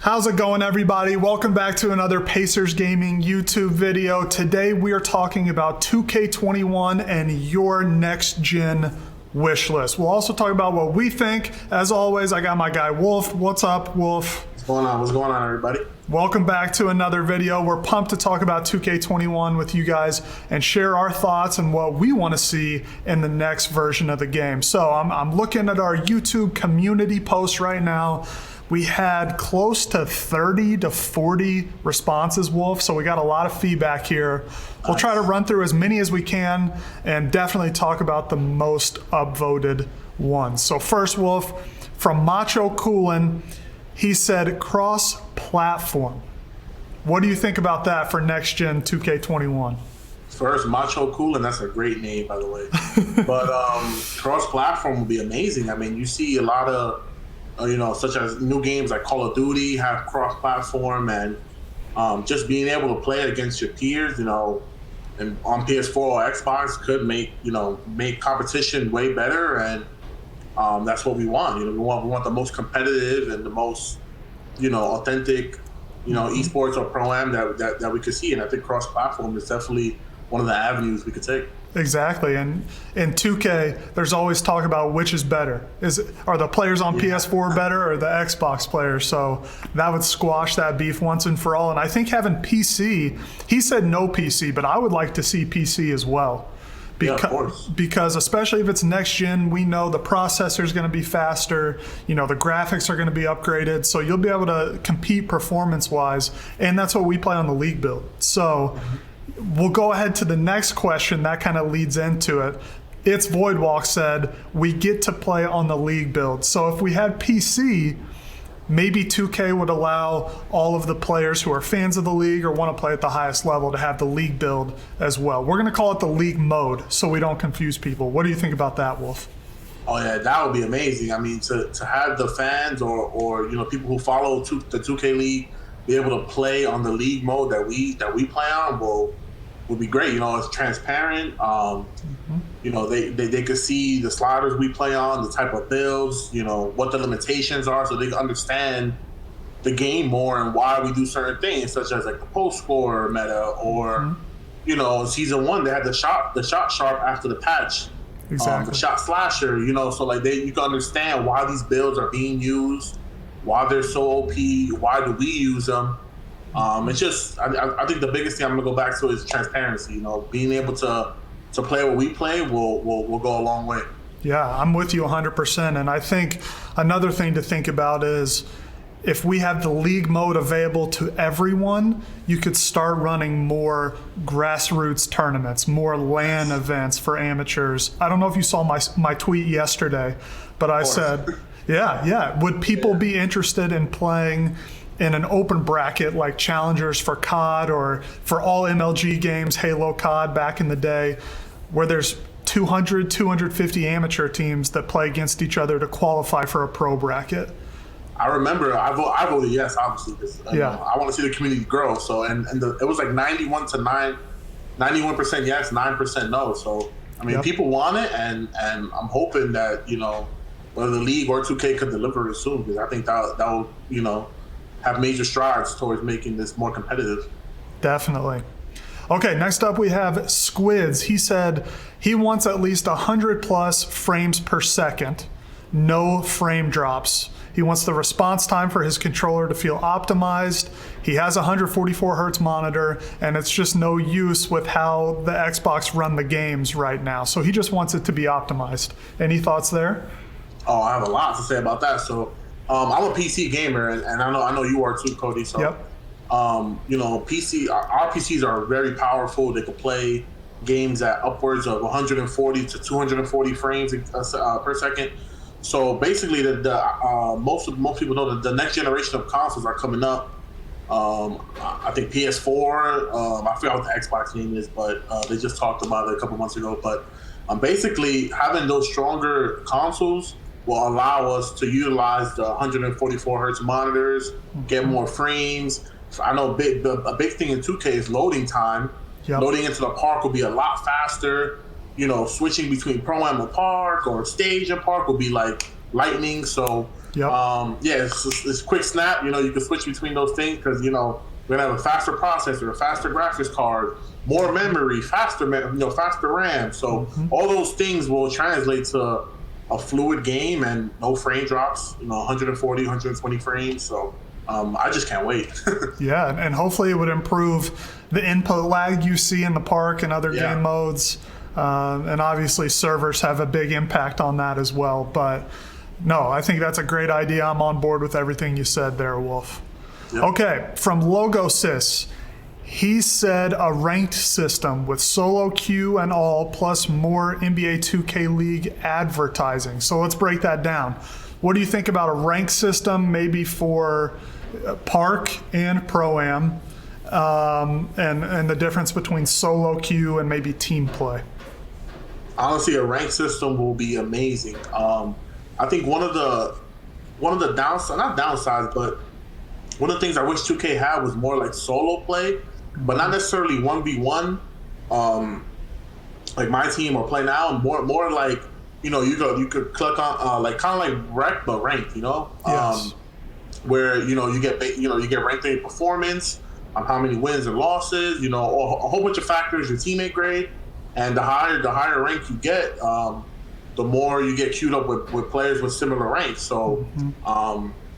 How's it going, everybody? Welcome back to another Pacers Gaming YouTube video. Today we are talking about 2K21 and your next-gen wish list. We'll also talk about what we think. As always, I got my guy Wolf. What's up, Wolf? What's going on? What's going on, everybody? Welcome back to another video. We're pumped to talk about 2K21 with you guys and share our thoughts and what we want to see in the next version of the game. So I'm looking at our YouTube community post right now. We had close to 30 to 40 responses, Wolf, so we got a lot of feedback here. We'll try to run through as many as we can and definitely talk about the most upvoted ones. So first, Wolf, from Macho Coolin, he said cross-platform. What do you think about that for next-gen 2K21? First, Macho Coolin, that's a great name, by the way. But cross-platform would be amazing. I mean, you see a lot of such as new games like Call of Duty have cross-platform, and just being able to play it against your peers, and on PS4 or Xbox could make competition way better, and that's what we want. We want the most competitive and the most, authentic, esports or pro-am that we could see, and I think cross-platform is definitely one of the avenues we could take. Exactly, and in 2K, there's always talk about which is better. Are the players on PS4 better or the Xbox players? So that would squash that beef once and for all. And I think having PC, he said no PC, but I would like to see PC as well. Of course. Because especially if it's next gen, we know the processor is going to be faster, the graphics are going to be upgraded, so you'll be able to compete performance-wise, and that's what we play on the League build. So we'll go ahead to the next question that kind of leads into it. It's Voidwalk said, we get to play on the League build. So if we had PC, maybe 2K would allow all of the players who are fans of the League or want to play at the highest level to have the League build as well. We're going to call it the League mode so we don't confuse people. What do you think about that, Wolf? Oh yeah, that would be amazing. I mean, to have the fans or people who follow the 2K League be able to play on the League mode that we play on would be great. It's transparent. They could see the sliders we play on, the type of builds, what the limitations are, so they can understand the game more and why we do certain things, such as like the post score meta, or season 1 they had the shot sharp after the patch, the shot slasher. So like you can understand why these builds are being used, why they're so OP, why do we use them. It's just, I think the biggest thing I'm gonna go back to is transparency. Being able to play what we play will go a long way. Yeah, I'm with you 100%. And I think another thing to think about is if we have the League mode available to everyone, you could start running more grassroots tournaments, more LAN events for amateurs. I don't know if you saw my tweet yesterday, but I said, would people be interested in playing in an open bracket like challengers for COD or for all MLG games, Halo COD back in the day, where there's 200, 250 amateur teams that play against each other to qualify for a pro bracket? I remember I voted yes, obviously, because I want to see the community grow. So it was like 91% yes, 9% no. So I mean, people want it, and I'm hoping that whether the League or 2K could deliver it soon, because I think that will have major strides towards making this more competitive. Definitely. Okay, next up we have Squids. He said he wants at least 100 plus frames per second, no frame drops. He wants the response time for his controller to feel optimized. He has a 144 hertz monitor, and it's just no use with how the Xbox run the games right now. So he just wants it to be optimized. Any thoughts there? Oh, I have a lot to say about that. So I'm a PC gamer, and I know you are too, Cody. So, our PCs are very powerful. They can play games at upwards of 140 to 240 frames per second. So basically, most people know that the next generation of consoles are coming up. I think PS4. I forgot what the Xbox name is, but they just talked about it a couple months ago. But basically, having those stronger consoles will allow us to utilize the 144 hertz monitors, get more frames. I know a big thing in 2K is loading time. Loading into the park will be a lot faster. Switching between Pro-Am and Park or Stage and Park will be like lightning. So Yep. Yeah, it's quick snap. You know, you can switch between those things because, you know, we're going to have a faster processor, a faster graphics card, more memory, faster RAM. So all those things will translate to a fluid game and no frame drops, you know, 140, 120 frames. So I just can't wait. Yeah, and hopefully it would improve the input lag you see in the park and other game modes. And obviously servers have a big impact on that as well. But no, I think that's a great idea. I'm on board with everything you said there, Wolf. Yep. Okay, from Logosys, he said a ranked system with solo queue and all, plus more NBA 2K League advertising. So let's break that down. What do you think about a ranked system, maybe for Park and Pro-Am, and the difference between solo queue and maybe team play? Honestly, a ranked system will be amazing. I think one of the downsides, not downsides, but one of the things I wish 2K had was more like solo play, but not necessarily 1v1, like my team or play now. More like, you know, you could click on like kind of like rec but ranked, you know, Yes. Where you know you get ranked in your performance, how many wins and losses, you know, a whole bunch of factors, your teammate grade, and the higher rank you get, the more you get queued up with players with similar ranks. So.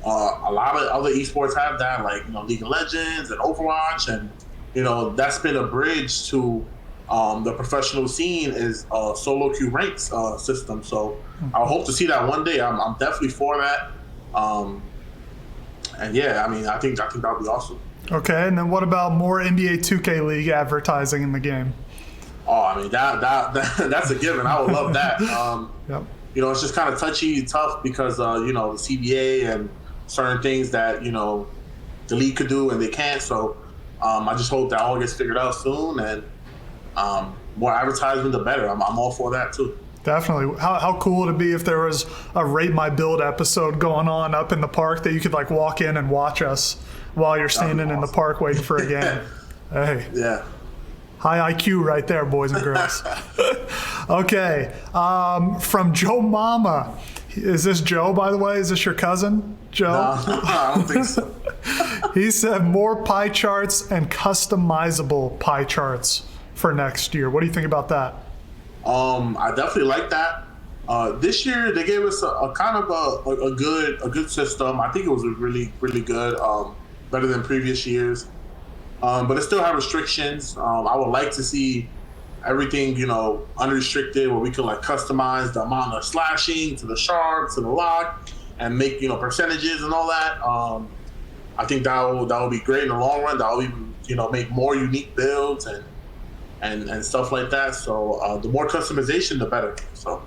A lot of other esports have that, like, you know, League of Legends and Overwatch, and, you know, that's been a bridge to the professional scene is a solo queue ranks system. So I hope to see that one day. I'm definitely for that. And yeah, I mean, I think that would be awesome. Okay, and then what about more NBA 2K League advertising in the game? Oh, I mean, that's a given. I would love that. Yep. You know, it's just kind of tough because, you know, the CBA and certain things that, you know, the league could do and they can't. So I just hope that all gets figured out soon, and more advertisement, the better. I'm all for that too. Definitely. How cool would it be if there was a Rate My Build episode going on up in the park that you could like walk in and watch us while you're standing in the park waiting for a game? Hey. Yeah. High IQ right there, boys and girls. Okay. From Joe Mama. Is this Joe, by the way? Is this your cousin, Joe? No, I don't think so. He said more pie charts and customizable pie charts for next year. What do you think about that? I definitely like that. This year they gave us a kind of a good system. I think it was really good, better than previous years. But it still have restrictions. I would like to see everything, you know, unrestricted, where we can like customize the amount of slashing to the sharp to the lock and make, you know, percentages and all that. I think that will be great in the long run. That will even, you know, make more unique builds and stuff like that. So the more customization, the better. So.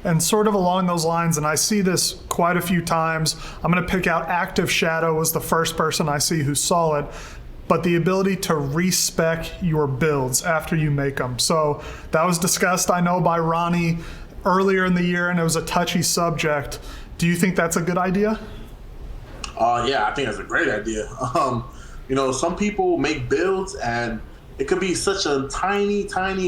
And sort of along those lines, and I see this quite a few times, I'm going to pick out Active Shadow was the first person I see who saw it, but the ability to respec your builds after you make them. So that was discussed, I know, by Ronnie earlier in the year, and it was a touchy subject. Do you think that's a good idea? Yeah, I think that's a great idea. You know, some people make builds, and it could be such a tiny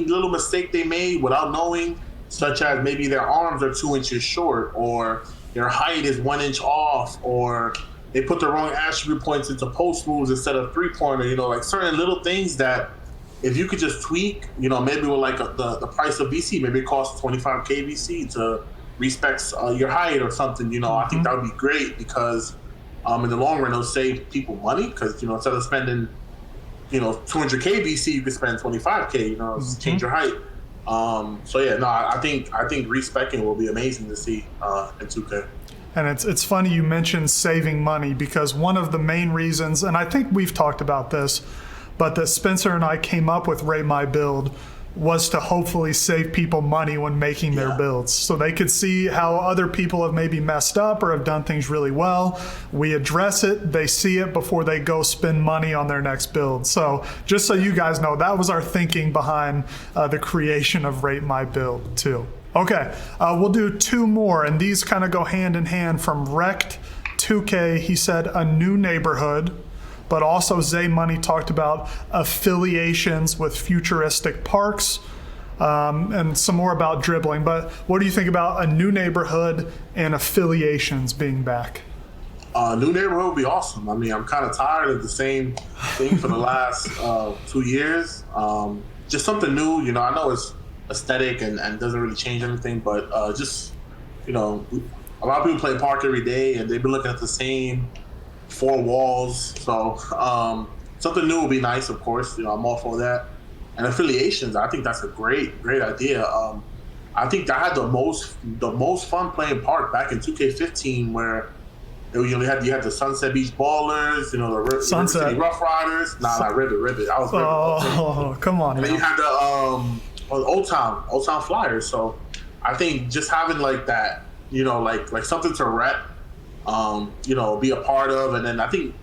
little mistake they made without knowing, such as maybe their arms are 2 inches short, or their height is 1 inch off, or they put the wrong attribute points into post moves instead of 3-pointer, you know, like certain little things that if you could just tweak, you know, maybe with like the price of VC, maybe it costs 25K VC to respec your height or something, you know. I think that would be great because in the long run, it'll save people money because, you know, instead of spending, you know, 200K VC, you could spend 25K, you know, change your height. So yeah, no, I think respecing will be amazing to see in 2K. And it's funny you mentioned saving money, because one of the main reasons, and I think we've talked about this, but that Spencer and I came up with Rate My Build was to hopefully save people money when making their builds. So they could see how other people have maybe messed up or have done things really well. We address it, they see it before they go spend money on their next build. So just so you guys know, that was our thinking behind the creation of Rate My Build too. Okay, we'll do 2 more, and these kind of go hand in hand. From Wrecked 2K, he said a new neighborhood, but also Zay Money talked about affiliations with futuristic parks. and some more about dribbling. But what do you think about a new neighborhood and affiliations being back? New neighborhood would be awesome. I mean, I'm kind of tired of the same thing for the last 2 years. Just something new. You know, I know it's aesthetic and doesn't really change anything, but just, you know, a lot of people play park every day and they've been looking at the same four walls. So something new would be nice, of course. You know, I'm all for that. And affiliations, I think that's a great idea. I think I had the most fun playing park back in 2K15, where you had the Sunset Beach Ballers, you know, the River City Rough Riders. Not Rivet. I was Rivet. Oh, come on. And then you had the Old Town Flyers. So I think just having like that, you know, like something to rep, you know, be a part of, and then I think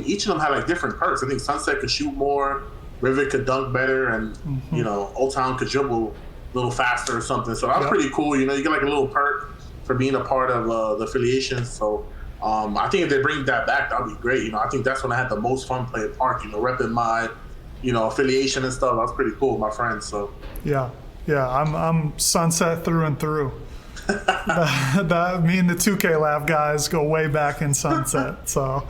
each of them had like different perks. I think Sunset could shoot more, Rivet could dunk better, and you know, Old Town could dribble a little faster or something. So that's pretty cool. You know, you get like a little perk for being a part of the affiliations. So I think if they bring that back, that'd be great. You know, I think that's when I had the most fun playing park. You know, repping my, you know, affiliation and stuff. That was pretty cool with my friends. So yeah, I'm Sunset through and through. that me and the 2K Lab guys go way back in Sunset. So,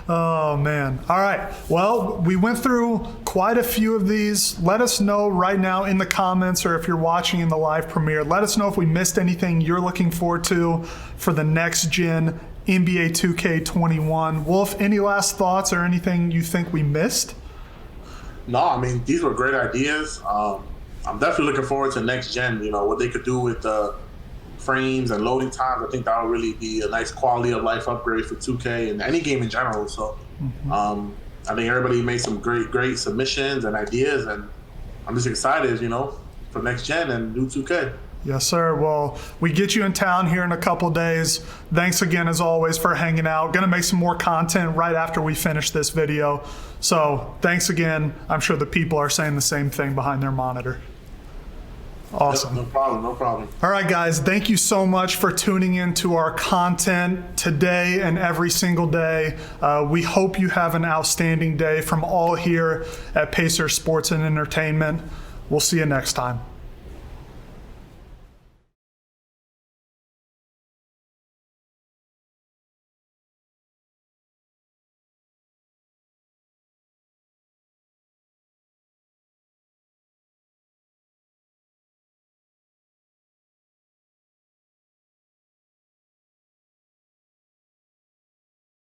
oh man. All right. Well, we went through quite a few of these. Let us know right now in the comments, or if you're watching in the live premiere, let us know if we missed anything you're looking forward to for the next gen NBA 2K21. Wolf, any last thoughts or anything you think we missed? No, I mean, these were great ideas. I'm definitely looking forward to next gen, you know, what they could do with frames and loading times. I think that would really be a nice quality of life upgrade for 2K and any game in general. So I think everybody made some great submissions and ideas, and I'm just excited, you know, for next gen and new 2K. Yes, sir. Well, we get you in town here in a couple days. Thanks again, as always, for hanging out. Going to make some more content right after we finish this video. So thanks again. I'm sure the people are saying the same thing behind their monitor. Awesome. No problem. All right, guys, thank you so much for tuning in to our content today and every single day. We hope you have an outstanding day from all here at Pacer Sports and Entertainment. We'll see you next time.